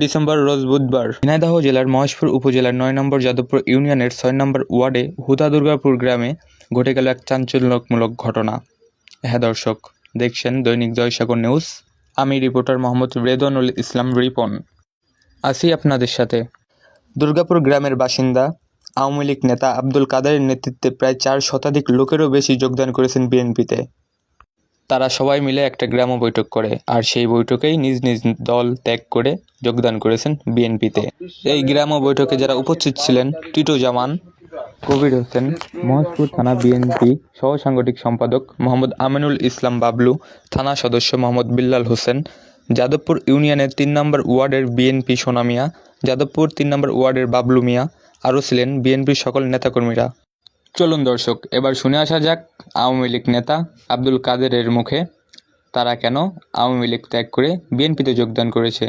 December রোজ বুধবার ঝিনাইদহ জেলার মহেশপুর উপজেলার ৯ নম্বর যাদবপুর ইউনিয়নের ৬ নম্বর ওয়ার্ডে হুদা দুর্গাপুর গ্রামে ঘটে গেল এক চাঞ্চল্যমূলক ঘটনা। হ্যাঁ দর্শক, দেখছেন দৈনিক জয়সাগর নিউজ। আমি রিপোর্টার মোহাম্মদ রেদওয়ানুল ইসলাম রিপন আছি আপনাদের সাথে। দুর্গাপুর গ্রামের বাসিন্দা আওয়ামী লীগ নেতা আব্দুল কাদেরের নেতৃত্বে প্রায় ৪ শতাধিক লোকেরও বেশি যোগদান করেছেন বিএনপিতে। তারা সবাই মিলে একটা গ্রাম্য বৈঠক করে, আর সেই বৈঠকেই নিজ নিজ দল ত্যাগ করে যোগদান করেছেন বিএনপিতে। এই গ্রাম্য বৈঠকে যারা উপস্থিত ছিলেন: টিটু জামান, কবির হোসেন, মহেশপুর থানা বিএনপি সহ সাংগঠনিক সম্পাদক মোহাম্মদ আমিনুল ইসলাম বাবলু, থানা সদস্য মোহাম্মদ বিল্লাল হোসেন, যাদবপুর ইউনিয়নের ৩ নম্বর ওয়ার্ডের বিএনপি সোনা মিয়া, যাদবপুর ৩ নম্বর ওয়ার্ডের বাবলু মিয়া, আরও ছিলেন বিএনপির সকল নেতাকর্মীরা। চলুন দর্শক, এবার শুনে আসা যাক আওয়ামী লীগ নেতা আব্দুল কাদেরের মুখে তারা কেন আওয়ামী লীগ ত্যাগ করে বিএনপিতে যোগদান করেছে।